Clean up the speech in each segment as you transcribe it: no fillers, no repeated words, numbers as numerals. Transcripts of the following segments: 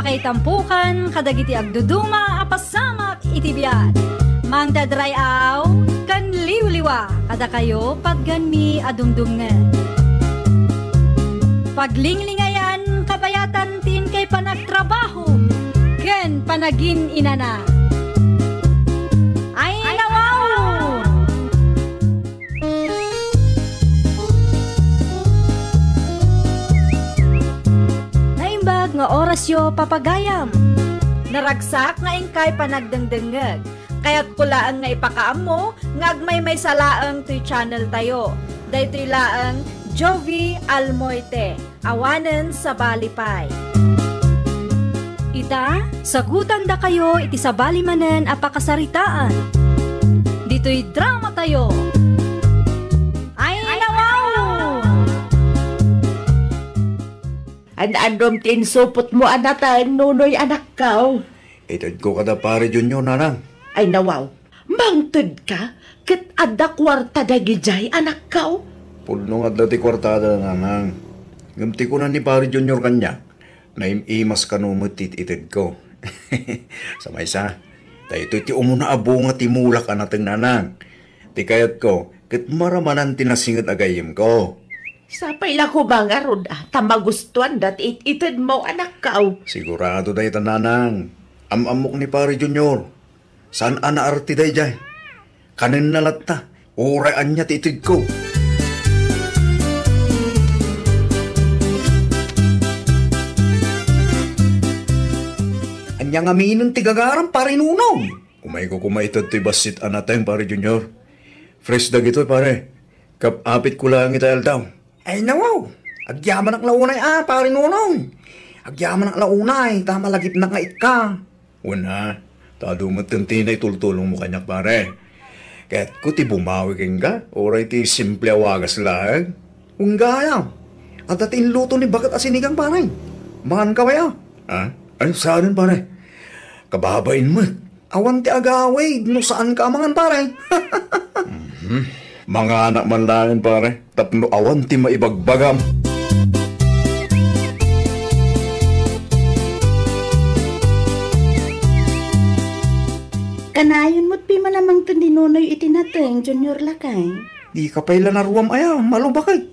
Pakaitampukan kadagiti agduduma apasamak itibiyat. Mangdadrayaw kan liwliwa kada kayo pagganmi adumdumngan. Paglinglingayan kabayatan tin kay panagtrabaho ken panagin inana. Ay nawaw! Naimbag nga orasyo papagayam. Naragsak nga ingkay panagdengdengeg. Kaya't kulaan nga ipakaam mo, ngagmay may salaang to'y channel tayo. Dahito'y laang Jovi Almoite, awanen sa Balipay. Ita, sagutan da kayo iti sa balimanen apakasaritaan. Dito'y drama tayo. Ay nawaw! Andom tinsupot mo anatan, nunoy anak ka. Itad ko kada pare Junior nanang. Ay nawaw, mangtod ka, kat adda kwarta dagijay anak ka. Pulnong at dati kwartada nanang. Gamti ko na ni pare Junior kanya. Naimimas ka numutit itad ko. Sa may sa, tayo iti umuna abunga timulak anateng nanang. Ti kayat ko, kat maramanan tinasingat agayim ko. Sapay lang ko ba nga ron, tamagustuhan dat itid mo anak ka. Sigurado dahi nanang. Amok ni pare Junior. Saan anaarti day jay? Kanin nalatta. Uraan niya titid ko. Anyang aminin tigagaram pare nunaw. Kumay ko kumaitad ti basit anateng pare Junior. Fresh dag ito pare. Kapapit ko lang ita daw. Ay nawaw. Agyaman ang launay pare nunaw. Agyaman ang launay. Tama lagip na nga ka. Una. Tado matintinay tultulong mo kanyak pare. Kaya't ko ti bumawi keng ka, oray ti simple awagas lang. Kung gaya, at atin luto ni bakat asinigang pare. Makan ka kaya? Ha? Ay, saan pare? Kababain mo. Awan ti agaway, no saan ka amangan pare? Mga anak man lang pare, tapno awan ti maibagbagam. Kanayon mo't pi malamang tundinonoy itinateng, Junior lakay. Di ka pa'y lanaruam malubakay.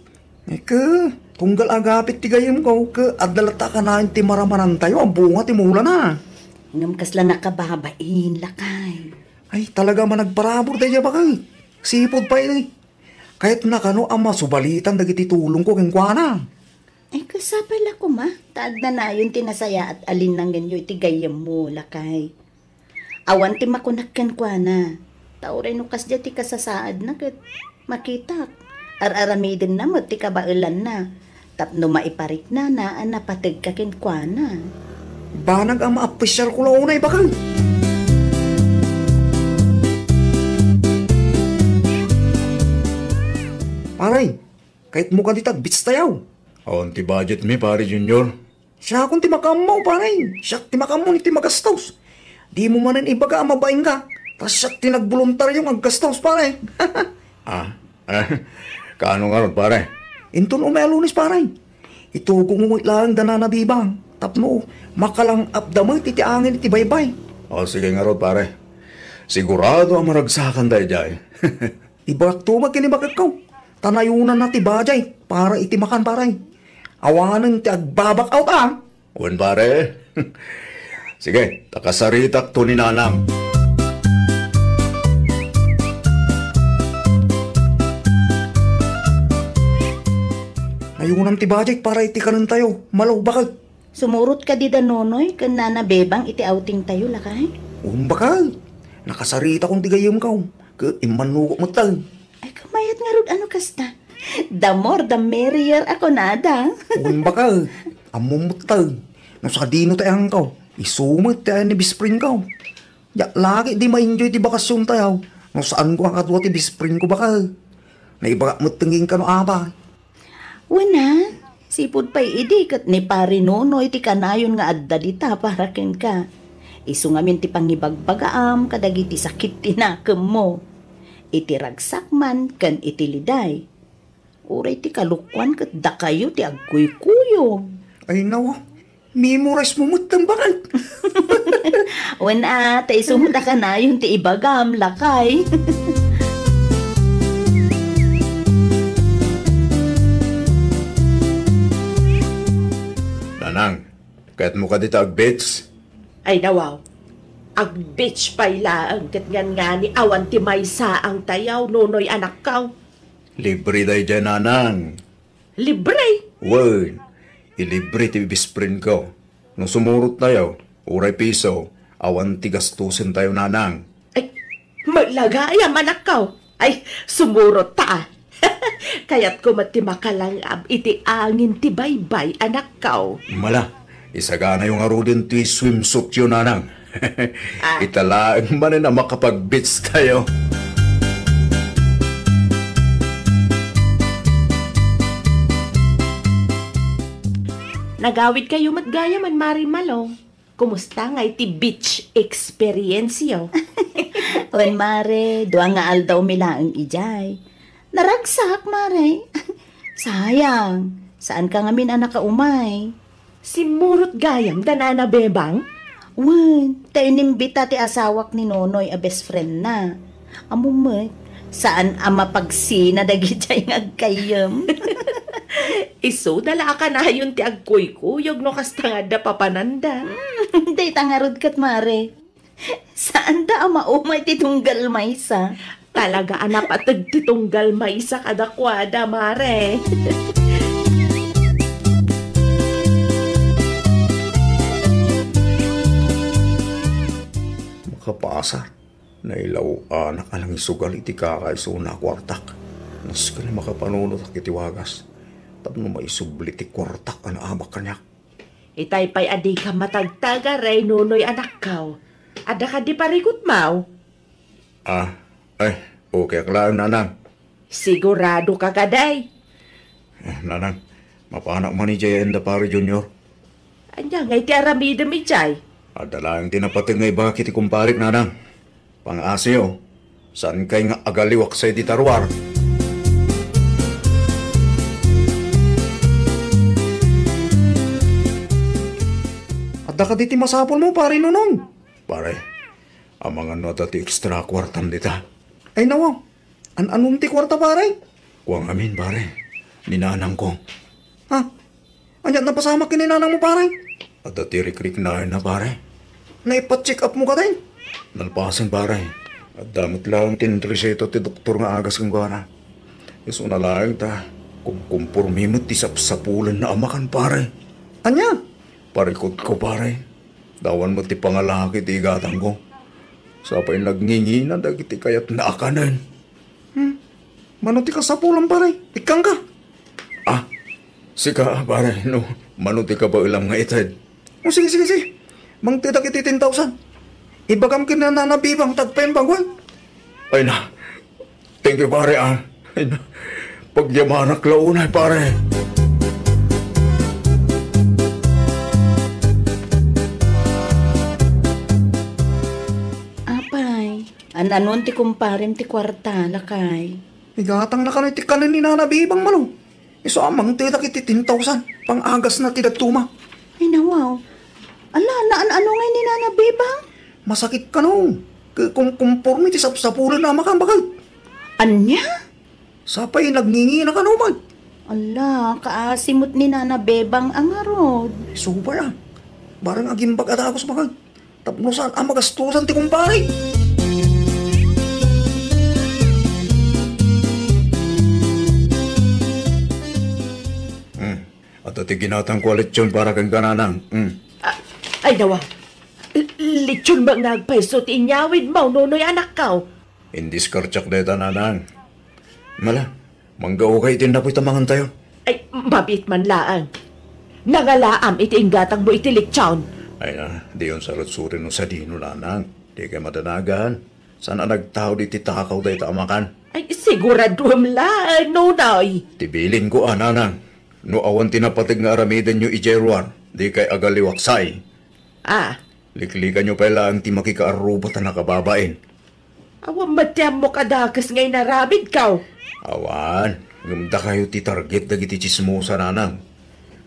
Eka, tunggal agapit ti gayam ko, adalata ka na ti maramanan tayo, ang bunga ti mula na. Ngam kasla nakababain, lakay. Ay, talaga managparabor tayo bakay. Sipod pa yun. Kahit na kano ang masubalitan dagiti tulong ko keng kuana. Ay, kasapay la ko ma. Taad na yun tinasaya at alin ng ganyo iti gayam mo, lakay. Awan ti makunakkan kwa na. Tauray no kas ti kasasaad na kat makita. Ar-aramidin na mo ti kabailan na. Tapno maiparik na napatag kakin kwa na. Banag ang maapisyar ko launay bakang. Paray, kahit mo ka ditag bits tayaw. Awan ti budget mi pare Junior. Siya akong ti makamaw paray. Siya ti makamaw ni ti magastos. Di mo manin ibaga mabaing ka. Tas siya tinagboluntaryong aggastos pare. Kaano nga ron pare? Inton umelunis pare. Ito kung lang dananabibang. Tapno, makalang abdamay titi angin iti baybay. Sige nga ron pare. Sigurado ang maragsakan dahil jay. Ibak tumag kinibagag ko. Tanayunan na ti bajay para iti makan pare. Awanan ti agbabak out Uwan pare. Sige, takasaritak to ni nanang. Ayunam ti bajek para iti kanan tayo. Malaw bakal. Sumurot ka di danonoy, kan nanabebang iti outing tayo lakay. Bakal. Nakasarita kong tigayam ka. Imanukok mo tal. Ay, kamayat nga rod ano kasta. The more, the merrier ako nada. Bakal. Amumutal. Nasa dino tayang ka. Isumit tayo ni bispring ko. Ya, lagi di ma-enjoy ti bakasyon tayo. No saan ko ang katwa ti bispring ko bakal. Naibaga mo tingin ka no aba. Wana, sipod pa'y idi kat ni pari nonoy ti kanayon nga adda dita para ken ka. Isu ngamin ti pangibagbagaam kadagiti sakit tinakam mo. Iti ragsak man kan iti liday. Uray ti kalukwan kat da kayo ti agkuy-kuyog. Ay nawa. memorize mo mutang bakal. Wana, tay sumuta ka na yung ti ibagam, lakay. Nanang, kahit mo ka dito agbits, Ay nawaw, ag bitch payla ang katngan nga ni awan ti maysa ang tayaw nunoy anak kaw. libre day dyan, nanang. Libre! Word, ilibre ti bisprin ko. Nung sumurot tayo, uray piso, awan ti gastusin tayo, nanang. Ay, maglagaya anak kaw. Ay, sumurot ta. Kaya't kumati makalangab iti angin ti baybay anak kaw. Mala, isagana yung arudin ti swimsuit yun, nanang. Italaang man na makapag-bits tayo. Nagawid kayo matgaya man Marimalong. Kumusta nga iti beach experience yo? Wan mare, duwa nga aldaw mila ang ijay. Naragsak mare. Sayang, saan ka nga min anak ka umay? Si Murot Gayam danana bebang? Wan, tayo nimbita ti asawak ni Nonoy a best friend na. Amumet, saan ama pagsina dagijay nga agkayam? Iso dala ka na yun ti agkuy-kuyog no kastangada papananda. Day tangarod kat mare. Saan da ama umay ti tunggal maysa? Talaga anak atag titunggal maysa kadakwada mare. Makapasa, nailaw anak alang isugal iti kakaiso na kwartak. Nas ka na makapanunot ak iti wagas. Tapno maisubli ti kwartak ang amak kanyak. Itay pa'y adi ka matagtaga ray nunoy anak kaw. Ada ka di parigot mau? Okay lang, nanang. Sigurado ka kaday. Nanang, mapanak man ni Jay and the Pari Junior. Anya ngay ti aramida mi jay. Adala ang tinapating ngay bakit ikumparik, nanang. Pang-asyo, saan kay nga agaliwak sa iti tarwar? Adda ka diti masapol mo, pare nunong. Pare, ang mga nota ti extra kwartam dita. Ay nawa, anong ti kwarta, pare? Kuwang amin, pare. Ninanang ko. Ha? Anyat na pasama kininanang mo, pare? Adda ti rik-rik na pare. Naipat-check up mo ka tayo. Nalpasin, pare. At damot lang tinreseto ti doktor nga agas kong gana. Iso na lang ta, kung kumpurmimot ti sapsapulan na amakan, pare. Anya? Parikot ko, pare. Dawan mo ti pangalaki ti igatang ko. Sapay nagngingi na dagiti kayat na akanan. Mano ti kasapulan, pare? Ikang ka? Sika, pare, no. Mano ti ka ba ilang nga itad? Sige. Mang titak iti 10,000. Ibagam kinananabibang tagpen bagwan. Ay na. Thank you, pare, Ay na. Pagyamanak launay, pare. Anon ti kumparem ti kwarta, lakay. Igatang na ka na iti kanin ni nanabibang malo. Iso amang titak iti 10,000. Pang-agas na tidatuma. Ay nawaw. Ala, ano ngay ni Nana Bebang? Masakit ka no. Kung kumpurmi ti sapsapulan na makambakal. Anya? Sapay nagngingi na ka no, man. Ala, kaasimot ni Nana Bebang ang arod. Super ah. Barang agimbag at akos bakal. Tapnosan ang magastusan ti kumpare. At ati ginatang ko lechon para kang gananang. Ay nawa, lechon bang nagpeso ti inyawid mo nunoy anak kaw? Indiskartsak deta, nanang. Mala, manggaw kay tinapoy tamangan tayo. Ay, mabit man laang. Nangalaam iti inggatang mo iti lechon. Ay na, di yun sarot-surin no sa dino, nanang. Di kay madanagan. Sana nagtao di ti takaw dahi tamakan. Ay, siguraduam lang, nunoy. Tibilin ko, nanang. No awan tinapatig nga aramidan nyo ijerwar, di kay agaliwaksay. Liklikan nyo pala ang ti makikaarubat na nakababain. Awan matyam mo kadakas ngay narabid kaw. Awan, ngumda kayo ti target dagiti chismosa, nanang.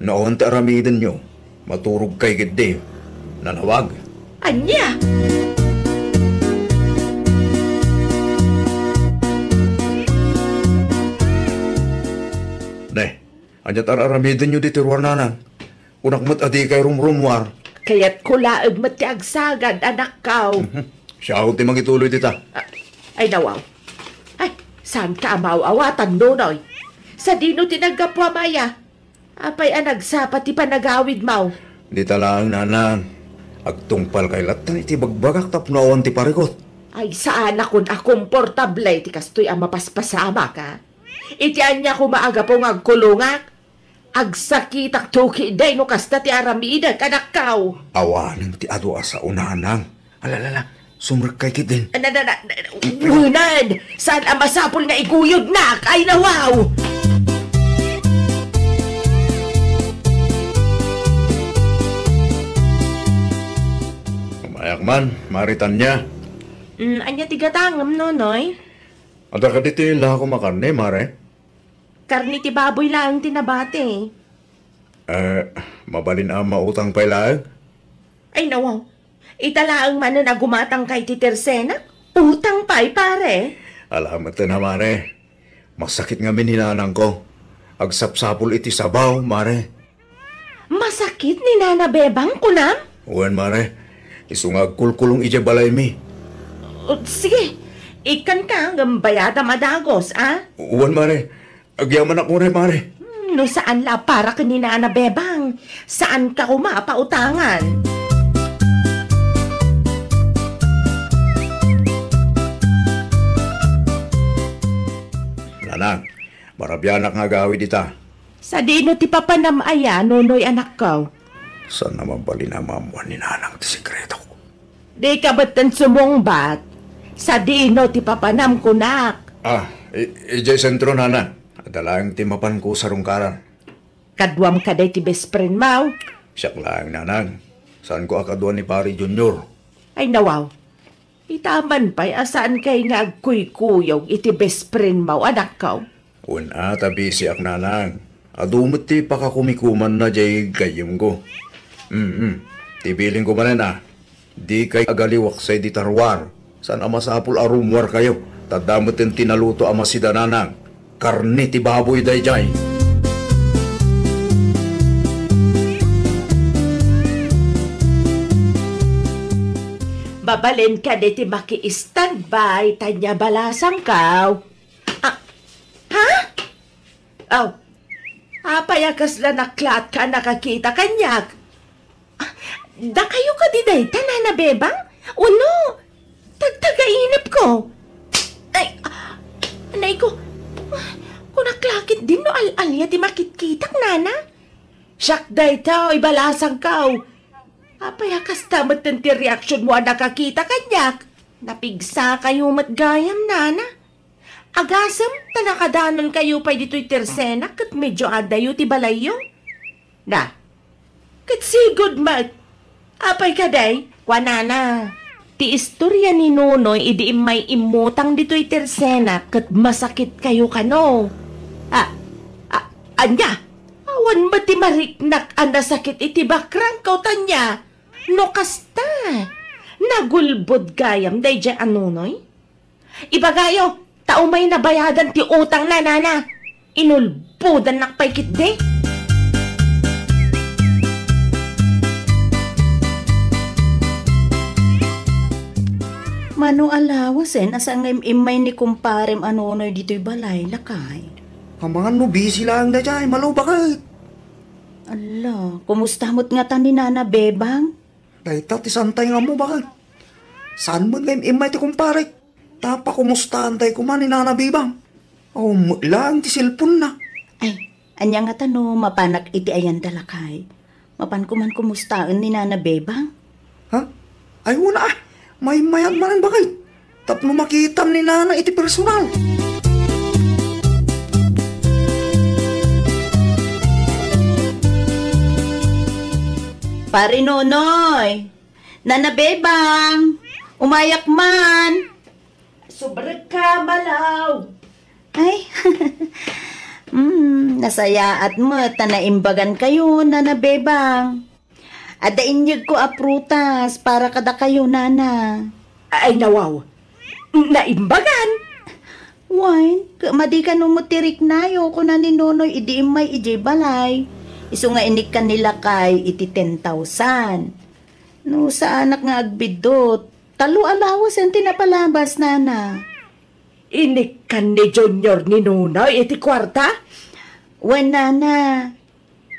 No awan ti aramidan nyo, maturog kay gidi. Nanawag. Anya? Ne, anya tararamidin nyo dito warnanan. Unak mat adi kay rumrumwar. Kaya't kulaag mati agsagad, anak kaw. Siya ako timang ituloy dita. Ay, nawaw. Ay, saan ka amaw-awatan, Nonoy? Sa dino tinagapwa, Maya. Apay anagsa, pati panagawid, Maw. Dita lang, nanang. Agtungpal kay latan iti bagbagak tapnawan ti parikot. Ay, saan akong akomportable, ti kastoy ang mapaspasama ka. Iti anya ko maaga pong agkulungak. Agsakit ak tuki day no kasta ti aramidag, anak kaw. Awanan ti adwa sa unanang. Alalala, sumrek kay kidin. Unad! Saan ang masapol nga iguyod nak? Ay, nawaw! Mayak man, maritan niya. Anya tigatangam, Nonoy? Ada ka dito yung lahat ko makarne, mare. Karni ti baboy lang tinabate. Mabalin ang mautang pa ilang. Ay, nawaw. Italaang man na gumatang kay ti Tersena? Utang pa'y pare. Alamat na, mare. Masakit nga minhinanang ko. Agsapsapol iti sabaw, mare. Masakit ni Nana Bebang kunam? Uwan, mare. Isungag kulkulong ije balay mi. Sige, ikan ka hanggang bayada madagos, ah? Uwan, mare. Agyaman ako rin, mare. No saan la para ka ni Nana Bebang? Saan ka kumapautangan? Nanang, marabyanak nga gawi dita. Sa dino ti papanamaya, Nonoy anak ko. Saan naman bali na mamuan ni nanang ti sikreto ko? Di ka ba't tan sumungbat? Sa dino ti papanam kunak. Ijay sentro, nana. Adalang timapan ko sa rungkaran. Kadwam ka day ti best friend mau. Siyak lang, nanang. Saan ko akaduan ni Pari Junior? Ay, nawaw. Itaman pa'y asaan kay nga agkuy-kuyog iti best friend mau, anak ko. Una, tabi siyak, nanang. Adumot ti pakakumikuman na jay gayim ko. Tibiling ko manan, Di kay agaliwak say di tarwar. Saan amasapul arumwar kayo? Tadamot yung tinaluto ama si dananang. Karni ti baboy dayjay. Babalin ka di ti maki-standby, tanya balasang kaw. Ha? Oh, apayakas na naklat ka nakakita kanyak. Da kayo ka di day, Nana Bebang? Uno, tagtagainip ko. Ay, anay ko, kung naklakit din no al-alya ti makitkitak, Nana. Siyak day tao, ibalasang kaw. Apayakas tamat ti reaksyon mo nakakita kanyak. Napigsa kayo matgayam, Nana. Agasam, tanakadanon kayo pa dito'y Tersena kat medyo adayo ti balayo. Na, kat sigod apay ka day, Nana. Ti istorya ni Nonoy idi may imutang dito'y Tersena kat masakit kayo kano. Anya, awan ba ti mariknak ang nasakit iti bakrang kautanya? No kasta, nagulbod gayam day dyan Nonoy. Ibagayo, tao may nabayadan ti utang na, Nana. Inulbudan nakpaykit de. Mano alawasen, asang imay ni kumparem Nonoy dito'y balay, lakay. Kamangan mo, busy lang na dyan. Malo, bakit? Ala, kumusta mo't nga ta ni Nana Bebang? Dahita, tisantay nga mo, bakit? Saan mo ngayon imay ti kumpare? Tapa kumustahan tayo kuman ni Nana Bebang. Oh, lang ti cellphone na. Ay, anya nga tano, mapanak iti ayan dalakay. Mapan kuman kumustaan ni Nana Bebang? Ha? Ay, wala May mayag manan bakit? Tapno makitam ni Nana iti personal. Pare Nonoy, Nana Bebang, umayak man. Sobrang ka, malaw. Ay, nasaya at mo, tanaimbagan kayo, Nana Bebang. Adainyag ko a prutas para kada kayo, nana. Ay nawaw, naimbagan. Wine, madi ka numutirik na yo ko na ni Nonoy idi may iji balay. Iso nga inik kanila kay iti 10,000. No sa anak nga agbidot, talo alawas ang tinapalabas, nana. Inikan ni Junior ni Nunoy iti kwarta? Wen, nana,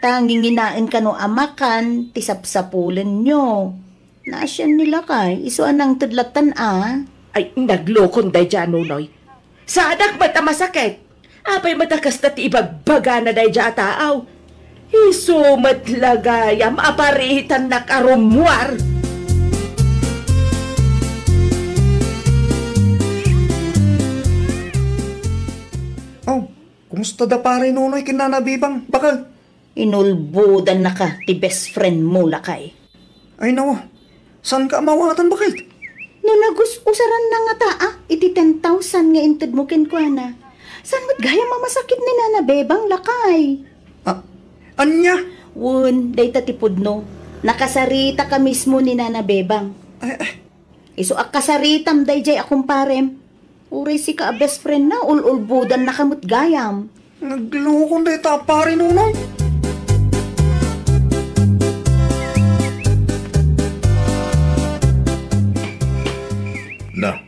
tanging ginain ka no amakan, tisapsapulan nyo. Nasyan nila kay, iso anang tudlatan Ay, naglokon day dyan, Nunoy. Sa anak mata masakit. Apay matakas na ti ibagbaga na day dyan taaw. Iso matlagayam, aparihitan na karumwar. Oh, kumusta da pare Nunoy kinanabibang? Bakal? Inulbudan na ka, ti best friend mo lakay. Ay nawa, saan ka mawatan bakit? No nagus-usaran na nga iti 10,000 nga inted mo kinkwana. San mo't gaya mamasakit ni Nana Bebang lakay? Anya? Wun, day tatipod no. Nakasarita ka mismo ni Nana Bebang. Iso akasaritam day jay akong parem. Uray si ka best friend na, ululbudan na kamot gayam. Naglukon day ta pare Nunoy. Na,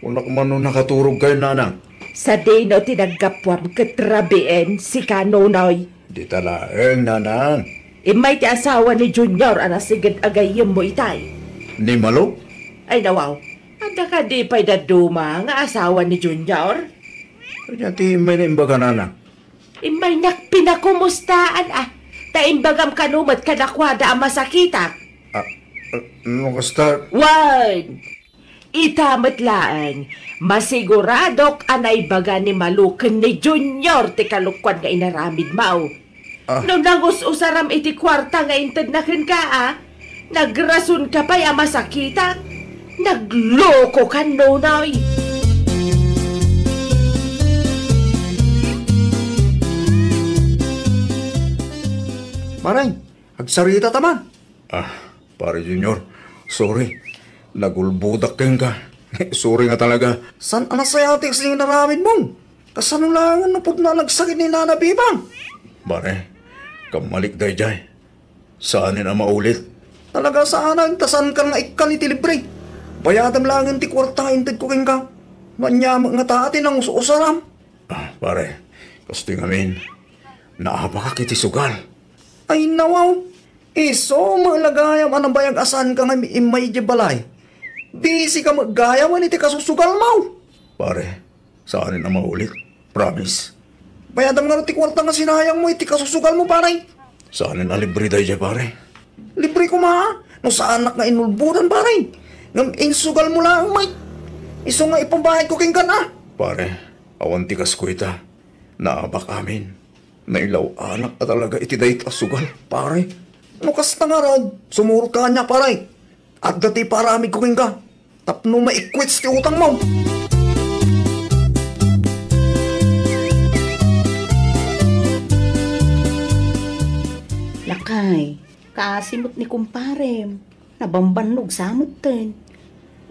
unak man nung nakaturog kayo, nanang. Sa dino tinagkapwam katrabien si Kanonoy. Di talaeng, nanang. Imay ti asawa ni Junior anasigad agayim mo itay. Ni Malo? Ay nawaw, anda ka di pa'y daduma nga asawa ni Junior? Kanya ti may naimbaga, nanang. Imay nakpinakumustaan taimbagam kanumat kanakwada ang masakitak. Ano kasta? Wan! Itamatlaan, masiguradok anay baga ni Malukan ni Junior ti kalukwan nga inaramid mao. No nangus-usaram iti kwarta nga inted na ka nagrason ka pa'y masakita. Nagloko ka, Nonoy. Maray, agsarita taman. Pare Junior, sorry. Nagulbudak keng ka. Sorry nga talaga. San anasayati kasi yung naramid mo? Kasanulangan na po na nagsakit ni Nana Bibang. Bare, kamalik day jay. Saan na maulit? Talaga saan ang tasan ka nga ikan iti libre? Bayadam lang ang ti kwarta inted ko keng ka. Manyamag nga taati ng usaram. Pare, gusto yung amin. Naabaka kiti sugal. Ay nawaw. Iso, malagayam anang bayag asan ka nga imay di balay. Busy ka maggayam iti kasusugal mo. Pare, saan na maulit? Promise. Bayadam nga ti kwarta nga sinayang mo iti kasusugal mo, pare. Saan na libre day di, pare? Libre ko no saan nga inulbudan, pare. Ngam insugal mo lang, may. Iso nga ipambahay ko king ka. Pare, awan tikas ko ita. Naabak amin. Nailaw anak ka talaga iti day kasugal, pare. No kasta nga rod, sumurot ka niya, pare. At dati parami ko king ka. Tapno maikwits ti utang mo. Lakay, kasimot ni kumparem. Nabambanog samot ten.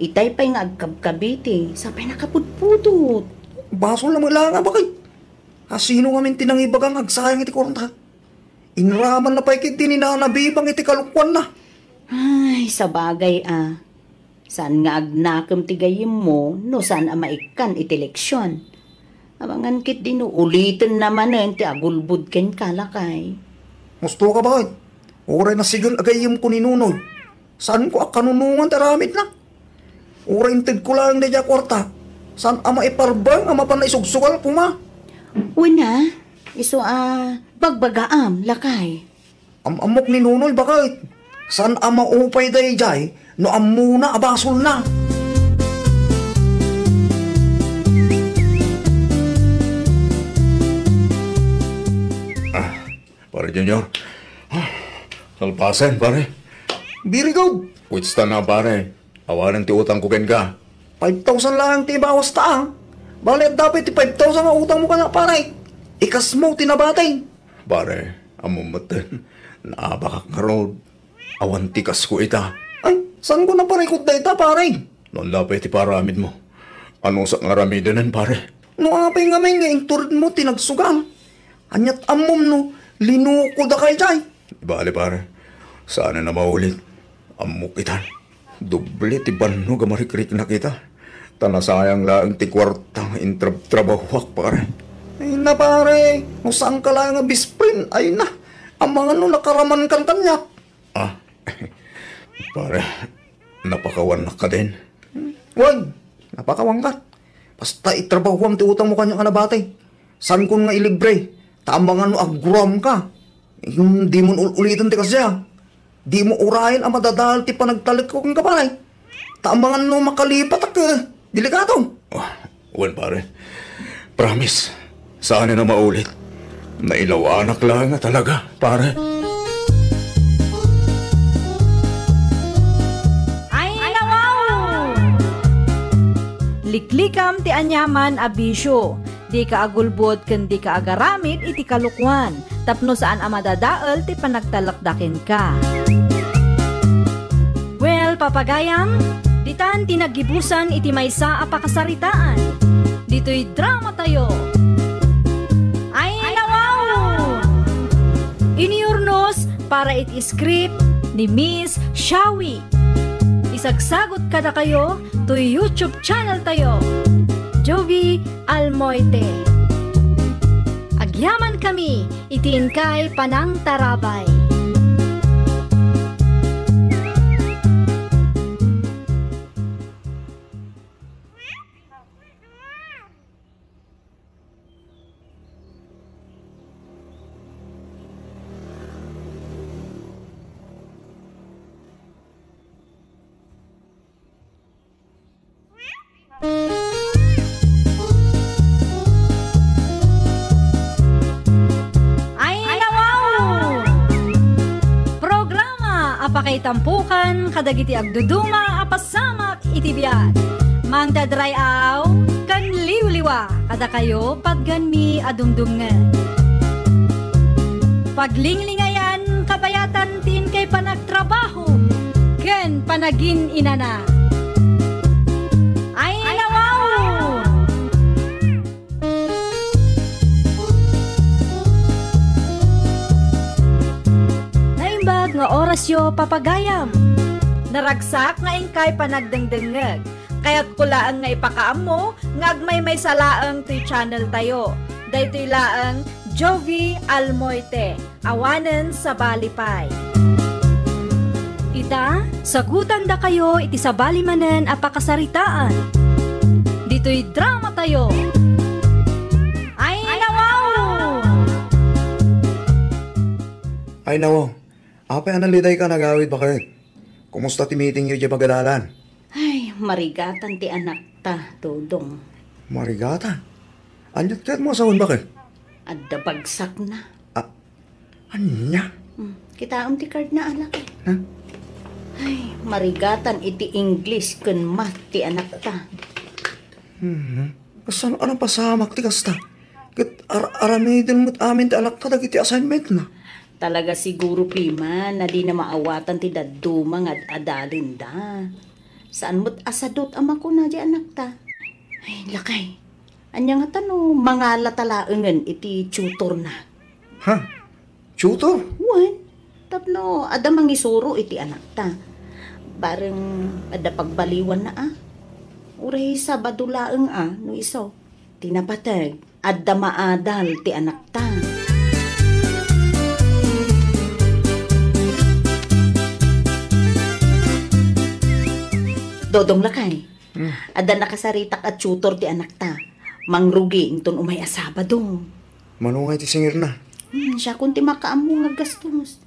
Itay pa'y nga agkabkabiti, sapay nakapudpudot. Baso lang lang nga bakit? Sino nga min tinangibagang agsayang iti kurta? Inraman na pa'y kinti ni Nana Bibang iti kalukwan na. Ay, sa bagay Saan nga agnakam tigayim mo, no saan maikan iti leksyon. Abangan kit dino, ulitin naman ti agulbud ken kalakay. Musto ka bakit? Uray na sigal agayim ko ni Nunoy. Saan ko akanunungan taramid na? Uray inted ko lang na dya kwarta. Saan ama iparbang ama pa na isugsugal puma? Una, iso bagbagaam, lakay. Amok ni Nunoy bakit? Saan ama upay day jay, no amuna abasol na. Pare Junior. Salpasen, pare. Very good. Wits na pare. Awanan ti utang ko ken ka. 5,000 lang ti bawas taang. Bale, dapat ti 5,000 ang utang mo ka na, pare. Ikas mo, tinabatay. Pare, amumatan. Naabakak nga road. Awan tikas ko ita. Ay, saan ko na parikot da ita, pare? Noon lapay ti paramid mo. Ano sa ngaramidanan, pare? No apay nga may ngaing turid mo tinagsugal. Anyat amom no, linuko da kay jay. Bale, pare. Sana na maulit. Amok kita. Doble ti banno gamarikrik na kita. Tanasayang lang ti kwartang intrabahwak, pare. Ay na, pare. No saan ka lang nga bisprin? Ay na. Ang mga no nakaraman kan kanyak. Ah, pare. Napakawan na ka din. Wag. Napakawan ka. Basta itrabahwam ti utang mo kanya ka na batay. San ko nga ilibre? Tambangan mo agram ka. Yung di mo ulitin ti kasya. Di mo urahin ang madadahal ti panagtalik ko kang kapalay. Tambangan mo makalipat ak delikado. Oh, wan pare. Promise. Saan na maulit. Nailawanak lang nga talaga, pare. Ay, nawaw! Liklikam ti anyaman abisyo. Di ka agulbod ken di ka agaramid iti kalukwan. Tapno saan amadadael ti panagtalakdakin ka. Well, papagayam, ditan tinagibusan iti maysa a pakasaritaan. Dito'y drama tayo. Ay, nawaw! Iniurnos para iti script ni Miss Shawi. Isagsagot kada kayo to YouTube channel tayo. Jovi Almoite. Agyaman kami, itiin kay Panang Tarabay. Apakay tampukan, kadagiti agduduma, apasamak itibiyat. Mangdadray aw, kan liwliwa, kada kayo pagganmi adumdumngan. Paglinglingayan, kabayatan tin kay panagtrabaho, ken panagin inana. Ay, nawaw! Nga orasyo papagayam. Naragsak nga ingkay panagdengdengeg. Kaya't kulaan nga ipakaam mo, nga agmay may salaang to'y channel tayo. Daytoy laang Jovi Almoite, awanen sa balipay. Ita, sagutan da kayo iti sa balimanen a pakasaritaan. Dito'y drama tayo. Ay, nawaw! Ay nawo. Apay analiday ka nagawid bakit? Kumusta ti meeting yu di magadalan? Ay, marigatan ti anak ta, Dodong. Marigata? Anyat kat mo sahon bakit? Adda bagsak na. Anya? Kitaam ti card na alak. Ha? Ay, marigatan iti English kun math ti anak ta. Kasan anong pasamak ti kasta? Kat aramidin mo't amin ti alak ka dagiti assignment na. Talaga siguro pima na di na maawatan ti daduma nga adalin da. Saan mo't asadot ama ko na di anak ta? Ay, lakay. Anya nga tano, mga latalaengan iti tutor na. Ha? Tutor? Wan, tapno, ada mangisuro iti anak ta. Bareng ada pagbaliwan na Uray sa badulaeng no iso. Tinapatag, ada maadal ti anak ta. Dodong lakay. Ada nakasaritak at tutor ti anak ta. Mangrugi inton umay asabado. Manungay ti singir na. Siya kung ti makaamo nga gastos.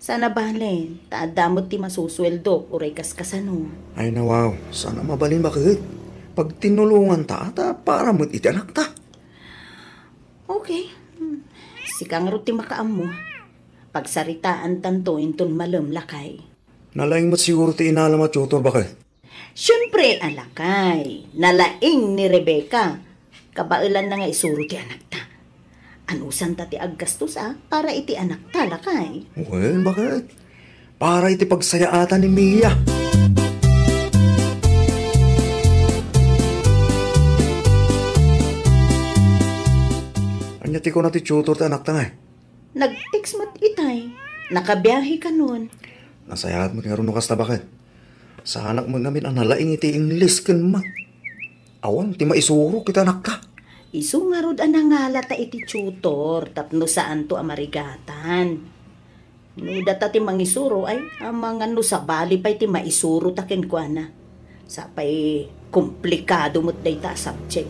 Sana balen, taadamot ti masusweldo, uray kaskasano. Ay nawaw, sana mabalin bakit? Pag tinulungan ta, para mo't iti anak ta. Okay. Sikang ro ti makaamo. Pagsaritaan tanto inton malem lakay. Nalaing mo't siguro ti inalam at tutor bakit? Siyempre, alakay, nalaing ni Rebecca. Kabailan na nga isuro ti anak ta. Anusan ta ti aggastos para iti anak ta, lakay. Well, bakit? para iti pagsayaatan ni Mia. Anya ti ko na ti tutor ti anak tangay. Nag-text mo't itay. Nakabiyahe ka nun. Nasayaat mo nga rin nukas na bakit? Sa anak mo namin ang nalaing iti English kan ma. Awan, ti maisuro kita anak ka. Isu nga rod anangala ta iti tutor tapno saan to amarigatan. No data ti mangisuro ay amang ano sa bali pa iti maisuro ta kenkwana. Sapay komplikado mo't dayta subject.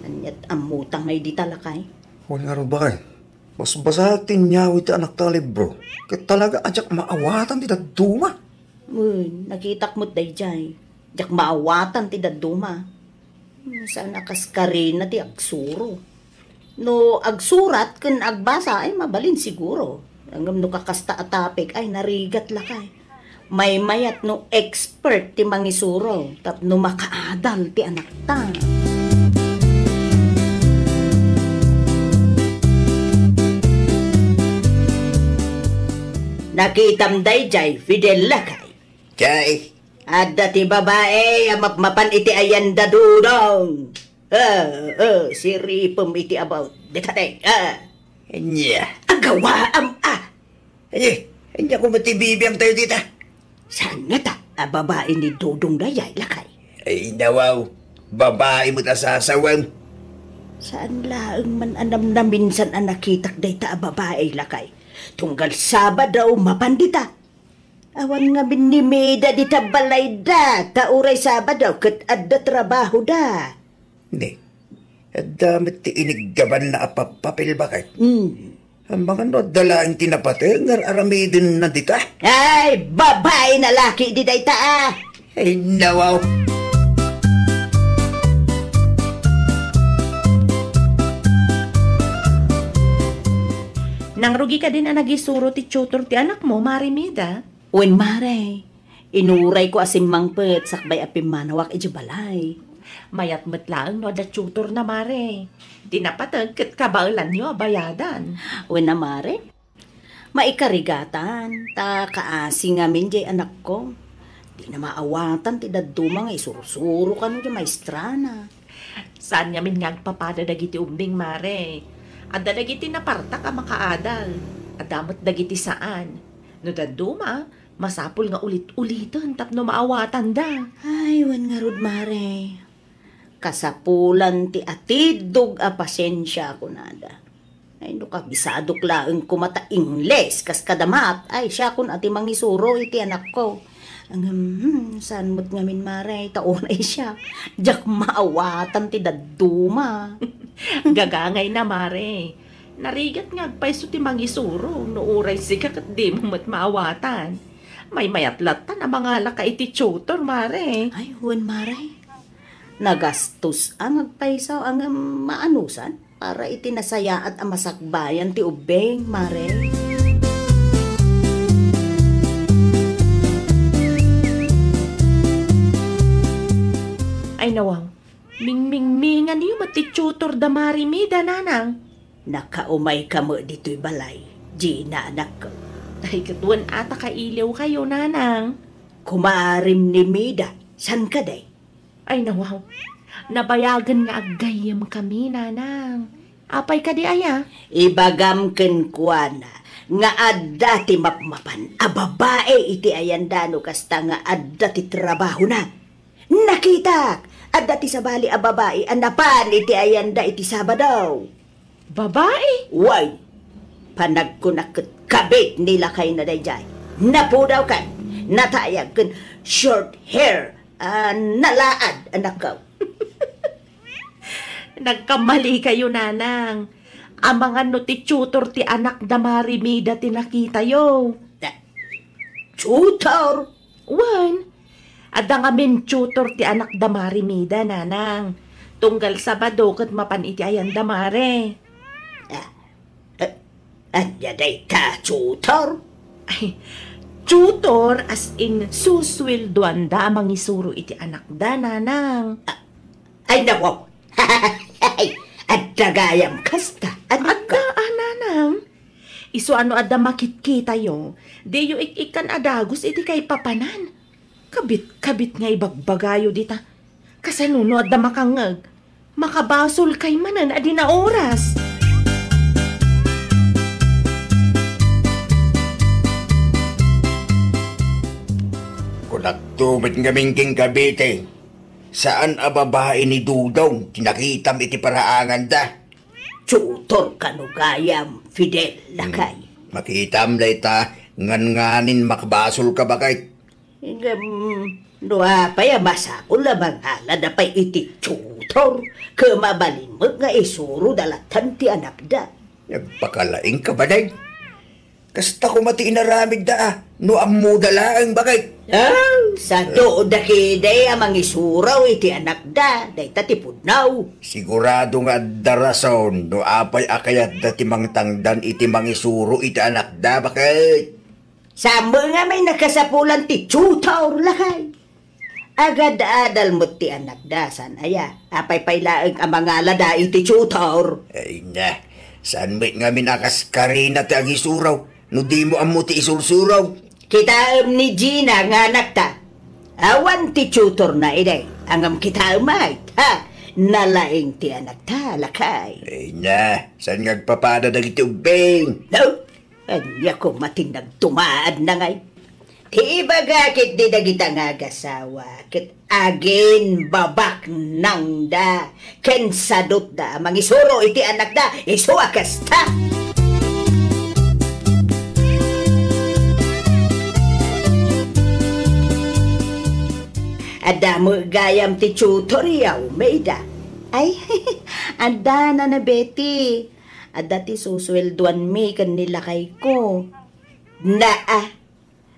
Anyat amutang ngay di talakay. Huwag nga rin bakit? Basa tinyaw iti anak ta libro. Kaya talaga ajak maawatan ti daduma. Nakitak mo't dayjay. Jak maawatan ti daduma. Sana kaskarin na ti agsuro. No agsurat ken agbasa ay mabalin siguro. Hanggang no kakasta atapik ay narigat lakay. May mayat no expert ti mangisuro. Tapno makaadal ti anak ta. Nakitam dayjay Fidel lakay. Jay! Adda ti babae, mapan iti ayan dadudong. Si Ripom iti about. Dekate, Anya! Agawa Anya ko matibibiyang tayo dita. Saan nga ta? Babae ni Dudong dayay lakay. Ay nawaw, babae mo ta sasawang. Saan laang man anam na minsan ang nakitak day ta babae lakay. Tunggal Sabado mapandita. Awan nga binimida di tabalay da. Tauray Sabado kat adda trabaho da. Hindi. At damit ti iniggaban na apapapil bakit? Ang mga no, dalaan tinapate, ngar aramidin na dita. Ay, babae na laki di day ta Ay nawaw. Nang rugi ka din ang nagisuro ti tutor ti anak mo, Marimida. Wen mare, inuray ko asim mangpet sakbay apim manawak ijubalay. Mayat matlaang no da tutor na mare. Dinapatag kat kabaulan nyo bayadan. Wen na mare, maikarigatan, ta kaasi nga min jay anak ko. Di na maawatan ti daduma nga isurusuro ka no di maestrana. Saan yamin nga papada dagiti umbing mare. Adda dagiti naparta ka makaadal. Adamot dagiti saan. No daduma, masapul nga ulit-ulitan tapno maawatan da. Ay, wan nga rod mare. Kasapulan ti atidog a pasensya ko nada. Ay, no kabisadok laeng kumata Ingles, kas kadamat. Ay, siya kun ati mangisuro iti anak ko. Ang saan mo't ngamin mare, taunay siya. Jak maawatan ti daduma. Gagangay na mare. Narigat nga agpaiso ti mangisuro. No uray siya kat di mo mat maawatan. May mayatlatan ang mga laka iti tutor mare. Ay, wan mare. Nagastos ang agpaisaw ang maanusan para itinasaya at amasakbayan ti ubeng mare. Ay nawaw, ming-ming-mingan niyo mati tutor da Marimida nanang. Nakaumay ka mo dito'y balay, Gina anak ko. Ay katuan ata kailiw kayo nanang. Kumarim ni Mida, san ka day? Ay nawaw, nabayagan nga agayam kami nanang. Apay ka di aya? Ibagam ken kuana, nga adda ti mapmapan, a babae iti ayandano kasta nga adda ti trabaho na. Nakita! Adda ti sabali a babae, anapan iti ayanda iti Sabado. Babae? Way, panagkunakot kabit nila kay na dayjay. Napudaw ka, natayag kan short hair, nalaad anak ko. Nagkamali kayo nanang. Ang mga no ti tutor ti anak da Marimida ti nakita yo. Tutor? Wan, adda nga min tutor ti anak da Marimida nanang. Tunggal Sabado kat mapan iti ayan da mare. Anya day ka, tutor? Ay, tutor as in suswilduan da mangisuro iti anak da nanang. Ay, nawaw. At dagayam kasta. Anak ka. Adda nanang. Iso ano ada makit-kita yo. Di yo ikan adagos iti kay papanan. Kabit nga ibagbagayo dita. Kasanuno ada makangag. Makabasol kay manan adi na oras. Kung nagtumit ngaming king Cavite, saan a babae ni Dudong tinakitam iti paraangan da? Tutor kanugayam, Fidel, lakay. Makitam da ita, ngan-nganin makabasol ka bakit? Doa pa ya basa ko labang halad pa iti tutor. Kamabalimag nga isuro dalatan ti anak da. Nagpakalaing ka ba, day? Kasta ko mati inaramid da, no ammo dalaang bakit? Sa dood da kiday amang isuraw iti anak da, day tatipudnaw. Sigurado nga darason, no apay akayat da timang tangdan iti mangisuro iti anak da bakit? Sama nga may nakasapulan ti tutor, lakay. Agad adal mo ti anak da, san aya, apay pailaang amangala da iti tutor. Ay na, saan may nga minakas karina ti agisuraw? No di mo amo ti isursuraw. Kitaam ni Gina nga anak ta. Awan ti tutor na iday. Angam kitaam ay, ha? Nalaing ti anak ta, lakay. Ay na, saan ngagpapada na iti ubing? No, anya ko matinag tumaad na ngay. Ti bagakit di dagita nga gasawa. Kit agin babak nang da. Ken sadot da, mangisuro iti anak da, isuakas ta. Ada mo gayam ti tutor yaw, Mayda. Ay, ada na Betty. Ada ti suswelduan mi kanila kay ko. Naa,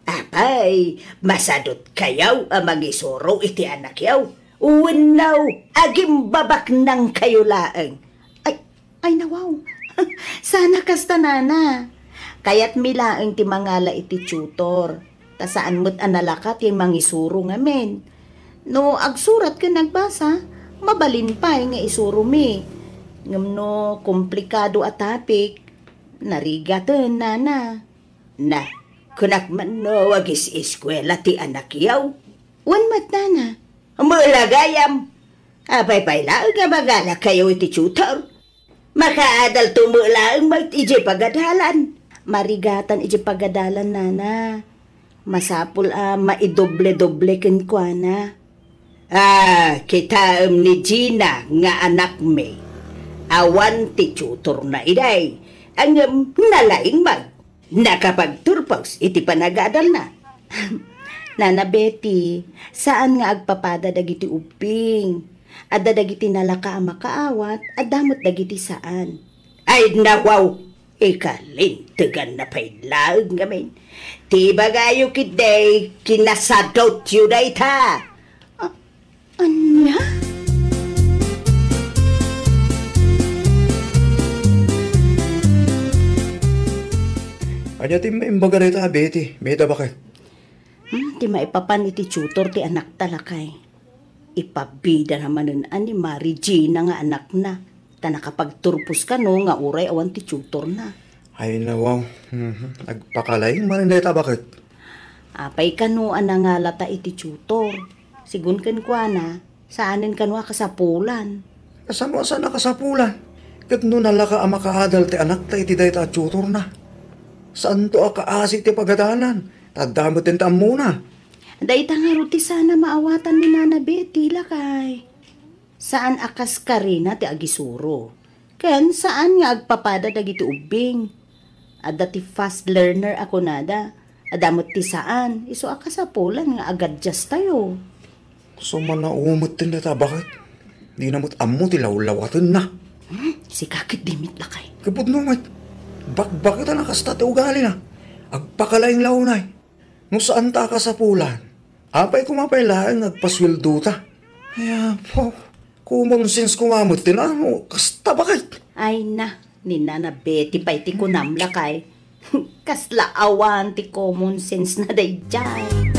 apay, masadot kayaw amang isuro iti anak yaw. Uwinaw, agim babak nang kayo laeng. Ay nawaw, sana kasta nana. Kaya't milaeng ti mangala iti tutor. Ta saan mo't analaka ti mangisuro ngamen. No, agsurat ka nagbasa, mabalin pa nga isuro mi. Ngam no, komplikado at topic, narigatan nana. Na, kunak man no, wagis eskwela ti anak yaw. Wan mat nana, mulagayam. Apay laang nga magala kayo iti tutor. Makaadal tumulaang mag iji pagadalan. Marigatan iji pagadalan nana. Masapul maidoble-doble ken kuana. Kita ni Gina nga anak me. Awan ti tutor na iday. Ang nalaing mag. Nakapagturpaws iti panagadal na. Nana Betty, saan nga agpapada dagiti uping? Adda dagiti nalaka ang makaawat, adamot dagiti saan? Ay nawaw, ikalintigan na pailaag ngamin. Ti bagayo kiday, kinasadot yu day ta. Anya? Anya ti maimbaga rita, Betty. Mayda bakit? Ti maipapan iti tutor ti anak talakay. Ipabida naman nun ani Mary Gina nga anak na. Ta nakapagturpos ka no nga uray awan ti tutor na. Ay nawaw. Nagpakalaing marin rita bakit? Apay kano anangalata iti tutor. Sigun ken kuana, saanin kanwa kasapulan. Kasama sa nakasapulan. Kat no nalaka ang makaadal ti anak ta iti dayta tutor na. Saan to akaasi ti pagadalan? Tadamot din taam muna. Dayta nga ruti sana maawatan ni Nana Betty lakay. Saan akas ka rin ti agisuro? Ken saan nga agpapada dagiti ubing? Adda ti fast learner ako nada. Adamot ti saan? Iso akasapulan nga agad just tayo. So manaumot din na ta bakit? Di namot amo ti lawlawatan na. Si kakit dimit lakay. Kapod numit. Bakit na nakasta ti ugali na? Agpakalaing launay. No saan ta kasapulan? Apay kumapay laang nagpaswildo ta. Kaya po, common sense kumamot din ano, kasta bakit? Ay na, ni Nana Betty pa iti kunam lakay. Kasla awan ti common sense na day dyan.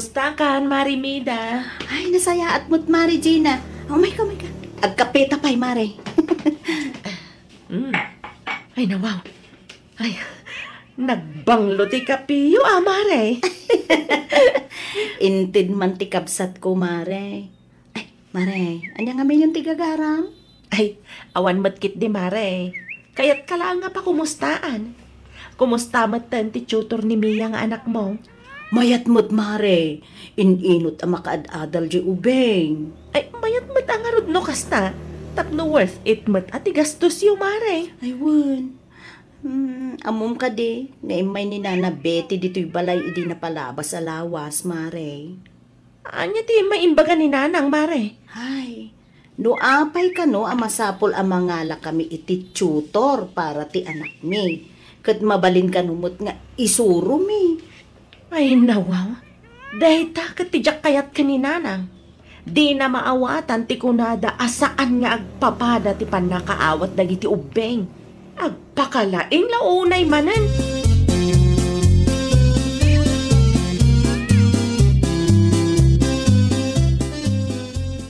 Kumusta ka, Marimida? Ay, nasayaat mo't Mari Gina. Oh my God, Agkapita pa'y, Mari. Ay, nawaw. Ay, nagbanglo ti kapiyo, Mare. Intid man ti kabsat ko, Mare. Ay, Mare, anya nga may yung tigagaram? Ay, awan matkit di, Mare. Kaya't kala nga pa kumustaan. Kumusta matan ti tutor ni Mia nga anak mo? Mayat mo't, Mare. Ininot ang makaad-adal di ubeng. Ay, mayat mat ang arod no kasta. Tapno worth it mat at igastos yung, Mare. Ay, wun. Amom ka di. Naimay ni Nana Betty dito'y balay idi na palabas sa lawas, Mare. Anya ti maimbaga ni Nanang, Mare. Ay, no apay ka no, amasapol ang mangala kami iti tutor para ti anak mi. Kat mabalin ka numot nga isuro mi. Ay, nawaw. Dahil takot tijak kayat ka ni Nanang. Di na maawatan ti kunada asaan nga agpapada ti panakaawat dagiti ubeng. Agpakalaing launay manan.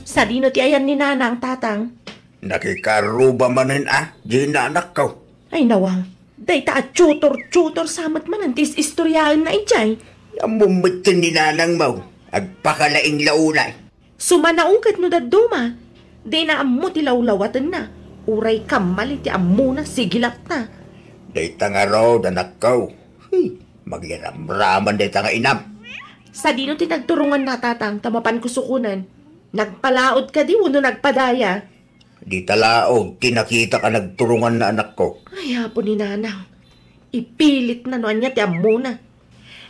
Sa dino ti ayan ni Nanang, tatang? Nakikaruba manin Gina anak ko. Ay, nawang. Day ta at tutor samat manan tis istoryaan na ijay. Amumutin ni Nanang mo. Agpakalaing launay. Sumanaungkat no daduma. Di na ammo ti lawlawatan na. Uray kamali ti ammo na sigilap na. Dayta nga raw, anak ko. Magiramraman dayta nga inam. Sa dino ti nagturungan na, tatang, tamapan kusukunan. Nagpalaod ka di no nagpadaya. Di talaog, tinakita ka nagturungan na anak ko. Ay, hapon ni Nanang. Ipilit na noan niya ti ammo na.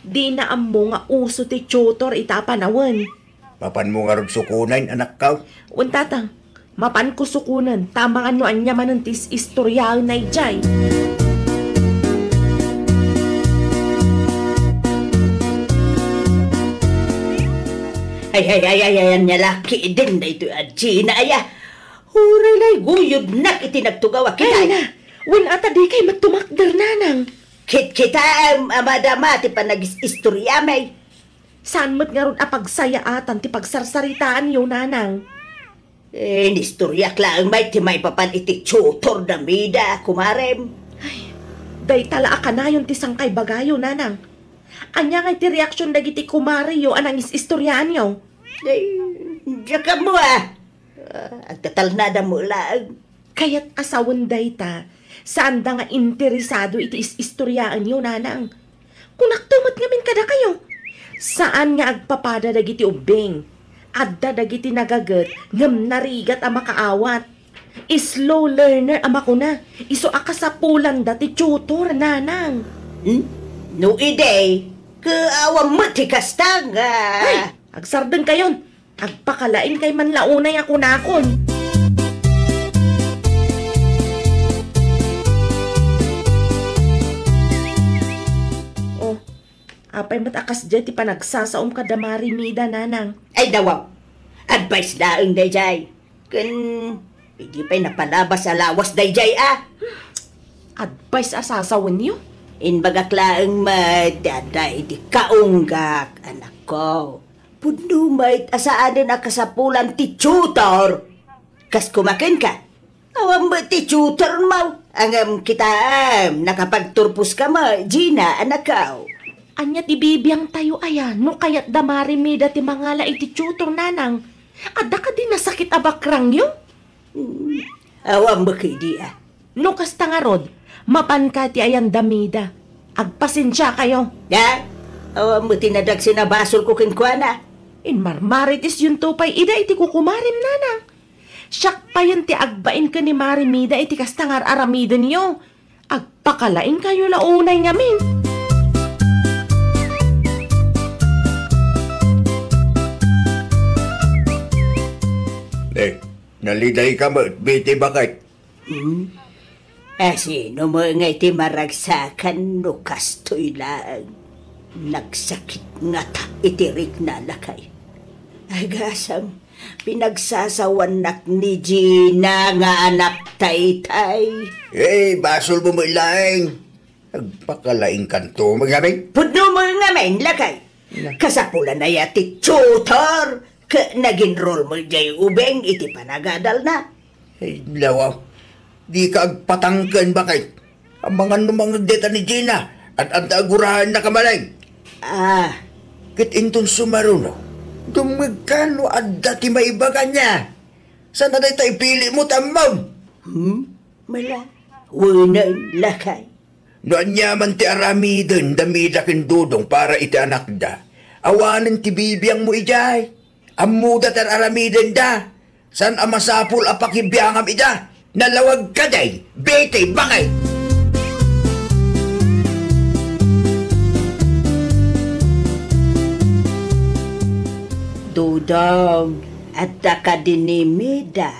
Di na ammo nga uso ti tutor itapanawan. Papan mo nga rin sukunan, anak ko. Tatang, mapan ko sukunan, tamang anoan niya manantis istoryal na ijay. Ay, nya laki din na ito Gina, aya. Huray lay guyod nak iti nagtugawa kita. Ay na, wala ata di kay magtumakder, Nanang. Kita amadama ti panag-istorya may. Saan mo't nga ron apagsayaatan ti pagsarsaritaan yo, Nanang? Nistorya klaang may ti may papan iti tutor na mida, kumarem. Day tala ka na yun ti sangkay bagayo, Nanang. Anya nga ti reaksyon dagiti kumari yo anang istoryaan yo. Diya ka mo agtatalnada mo lang. Kaya't asawan day ta, saan da nga interesado iti istoryaan yo, Nanang? Kunaktumat ngamin kada kayo. Saan nga agpapada dagiti ubing? Adda dagiti nagagat, ngam narigat ang makaawat. Slow learner ang makuna. Iso akasapulan dati tutor, Nanang. No ide, kaawang matikastang. Ay, agsardan kayon. Agpakalain kay manlaunay ako nakon. Apay matakas dyan ti panagsasaom ka damari mida, Nanang. Ay dawaw, advice daang dayjay. Kun, hindi pa'y napalabas sa lawas dayjay Advice asasawan niyo? Inbagaklaang madaday di kaunggak, anak ko. Pudumait asaanin akasapulan ti tutor. Kas kumakin ka, awam ba ti tutor mo? Angam kita nakapagturpus ka mo, Gina, anak ko. Anya ti bibiyang tayo aya, no kayat damari mida ti mangala iti tutor, Nanang. Adda ka din nasakit abakrang yun? Awam ba kay di No kasta nga rod, mapan ka ti ayan damida. Agpasensya kayo. Ya, awam mo tinadag sinabasol ko kinkwana. Marmaritis yung tupay, ida iti kukumarim, Nanang. Siyak pa yun ti agbain ka ni Marimida iti kastangar aramida niyo. Agpakalain kayo launay ngamin. Naliday ka mo, biti bakit? Sino mo ngay ti maragsakan no kastoy lang. Nagsakit nga ta itirik na lakay. Agasam, pinagsasawanak ni Gina nga anak tay-tay. Basol mo mo ilaing. Nagpakalaing kanto, magabing. Pudno mo nga men, lakay. Kasapula na yati tutor. Nag-enroll mo jay ubeng iti panagadal na. Ay, lawaw. Di ka agpatangkan ba kay? Ang mga deta ni Gina at ang agurahan na kamalay. Kit inton sumaruno. Dumagkano at dati maibaga niya. Sana na tayo pili mo tamam? Mala, wanan lakay. Noan niya man ti aramidin damidakin dudong para iti anak da. Awanan ti bibiyang mo ijay. Amuda tar aramidin da. San amasapul apakibiyangam ida. Nalawag ka day. Bete, bakay. Dudong, at takadinimida.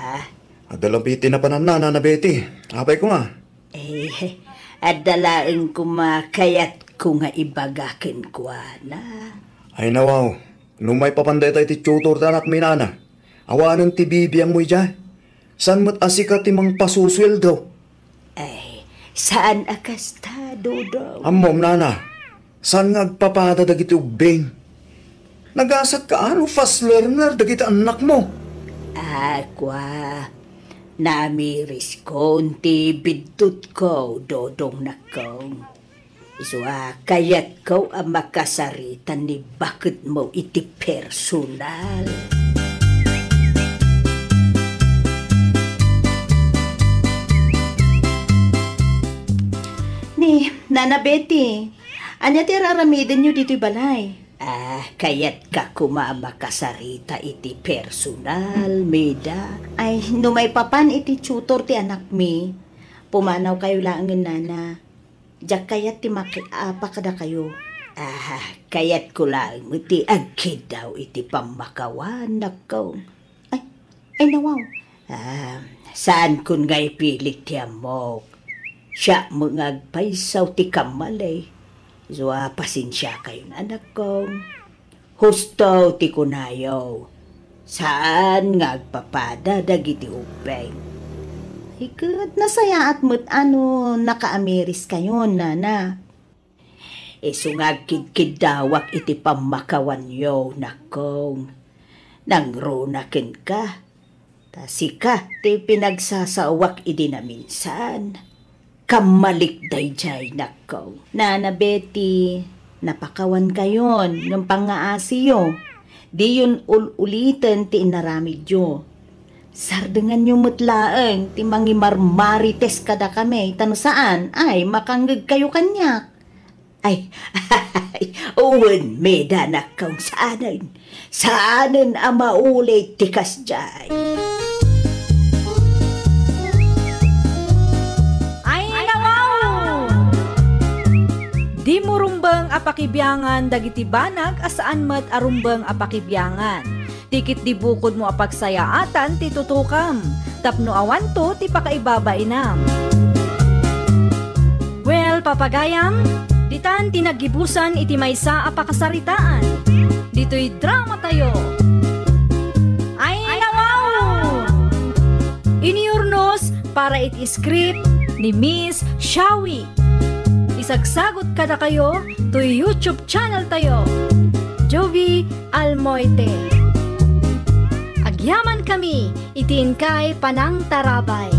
Adalampitin na pananana na Betty. Apay ko nga. At dalaing kumakayat ko nga ibagakin ko na. Ay nawaw. Nung may papanday tayo ti tutor tanak minana. Awanan ti bibiyang mo ijay. San mo't asika ti mang pasusweldo? Saan akas ta, Dudong? Amom nana. San nga agpapada dagiti ubeng? Nagasat ka ano fast learner dagiti anak mo? Namiris ko ti bidtut ko, Dodong na kong. Kayat ko ang makasaritan ni bakit mo iti personal. Ni, Nana Betty, anya ti raramidin nyo dito'y balay? Kayat ka kumamakasarita iti personal, Meda. Ay, numay papan iti tutor ti anak mi. Pumanaw kayo lang nana. Diyak kayat ti makiapa kada kayo. Kayat ko lang iti agkid daw iti pamakawan nakaw. Ay nawaw. Saan kun ngay pilit ti amok? Siya mo ngagpaisaw ti kamalay. Pasensya kayo na anak kong. Husto ti kunayaw. Saan ngagpapada dagiti upeng? Higad nasaya at mo't naka-Ameris kayo, nana. Sungag kidkidawak iti pamakawan yo, nakong. Nangrunakin ka. Tasika, ti pinagsasawak idi na minsan. Kamalik dayjay, nakong. Nana Betty, napakawan kayon ng pangaasiyo. Di yun ulitin ti inaramid yo. Sardengan nyo mutlaeng, ti mangimarmarites kada kami, tano saan, ay makanggag kayo kanyak. Ay, uwan, Meda na kong saanan ang maulit ti kasjay. Ay, nawaw! Di mo rumbang apakibyangan dagiti banag asaan mat arumbang apakibyangan. Tikit di bukod mo apagsayaatan ti tutukam. Tapno awan to ti pakaibabainam. Well, papagayam, ditan tinagibusan iti maysa apakasaritaan. Dito'y drama tayo. Ay nawaw! Iniurnos para iti script ni Miss Shawi. Isagsagot kada kayo to YouTube channel tayo. Jovi Almoite. Agyaman kami, itin kay Panang Tarabay.